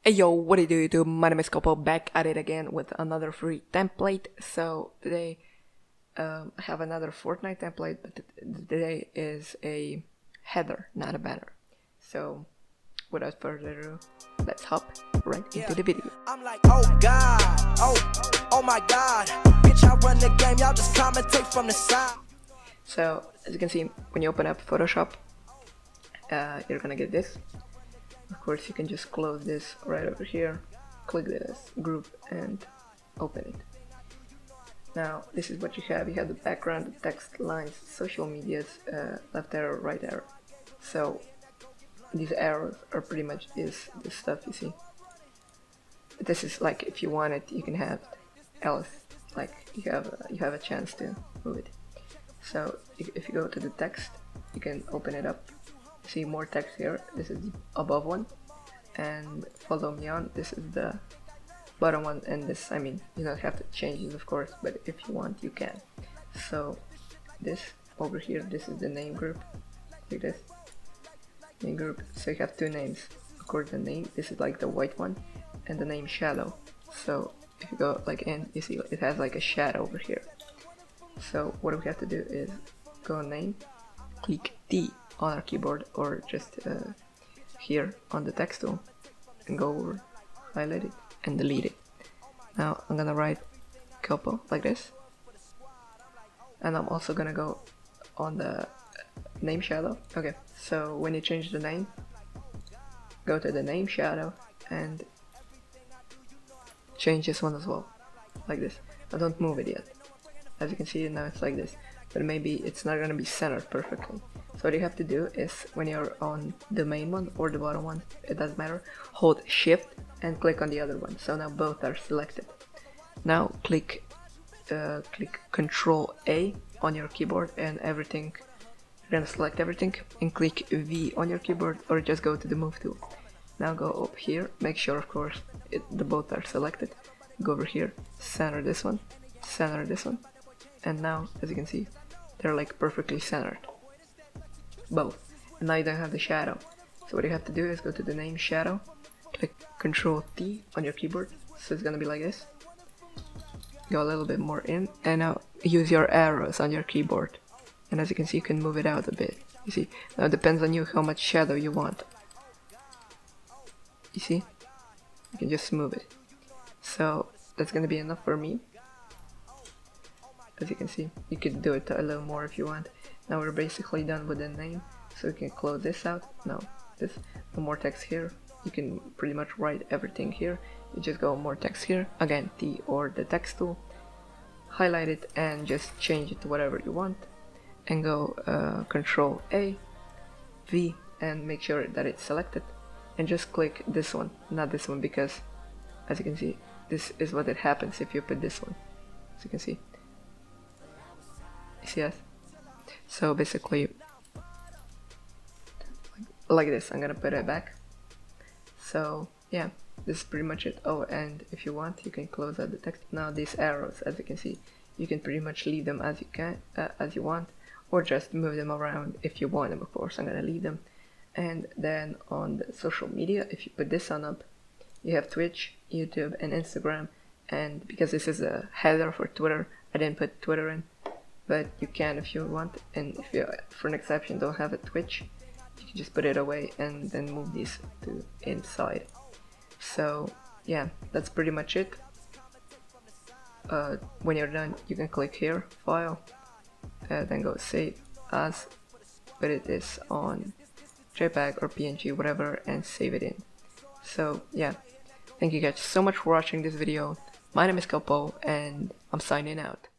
Hey yo, what do you do? My name is Kopo, back at it again with another free template. So today I have another Fortnite template, but today is a header, not a banner. So without further ado, let's hop right into the video. I'm like, oh god, oh my god, bitch, I run the game, y'all just commentate from the side. So as you can see, when you open up Photoshop, you're gonna get this. Of course, you can just close this right over here, click this group and open it. Now this is what you have. You have the background, the text, lines, social medias, left arrow, right arrow. So these arrows are pretty much this stuff you see. This is like, if you want it, you can have it. Else, like, you have a chance to move it. So if you go to the text, you can open it up. See more text here. This is the above one, and follow me on. This is the bottom one, and this, I mean, you don't have to change it, of course, but if you want, you can. So this over here, this is the name group, like this name group. So you have two names. Of course, the name, this is like the white one, and the name shadow. So if you go like in, you see it has like a shadow over here. So what we have to do is go name, click T on our keyboard, or just here on the text tool, and go over, highlight it and delete it. Now I'm gonna write Kopo like this, and I'm also gonna go on the name shadow. Okay, so when you change the name, go to the name shadow and change this one as well, like this. I don't move it yet. As you can see, now it's like this, but maybe it's not gonna be centered perfectly. So what you have to do is, when you're on the main one or the bottom one, it doesn't matter, hold shift and click on the other one. So now both are selected. Now click Control A on your keyboard and everything. You're gonna select everything and click V on your keyboard, or just go to the move tool. Now go up here, make sure of course the both are selected. Go over here, center this one, and now as you can see, they're like perfectly centered, both. And now you don't have the shadow. So what you have to do is go to the name shadow, click Control T on your keyboard, so it's gonna be like this. Go a little bit more in, and now use your arrows on your keyboard, and as you can see, you can move it out a bit. You see, now it depends on you how much shadow you want. You see, you can just move it. So that's gonna be enough for me. As you can see, you could do it a little more if you want. Now we're basically done with the name, so we can close this out. Now this, no more text here. You can pretty much write everything here. You just go more text here, again T or the text tool, highlight it and just change it to whatever you want, and go Control A, V, and make sure that it's selected, and just click this one, not this one, because as you can see, this is what it happens if you put this one. As you can see, you see that? So basically like this. I'm gonna put it back. So yeah, this is pretty much it. Oh, and if you want, you can close out the text. Now these arrows, as you can see, you can pretty much leave them as you want, or just move them around if you want them. Of course, I'm gonna leave them. And then on the social media, if you put this on up, you have Twitch, YouTube, and Instagram. And because this is a header for Twitter, I didn't put Twitter in, but you can if you want. And if you, for an exception, don't have a Twitch, you can just put it away and then move these to inside. So yeah, that's pretty much it. When you're done, you can click here, File, then go Save As, put it is on JPEG or PNG, whatever, and save it in. So yeah, thank you guys so much for watching this video. My name is Kopo, and I'm signing out.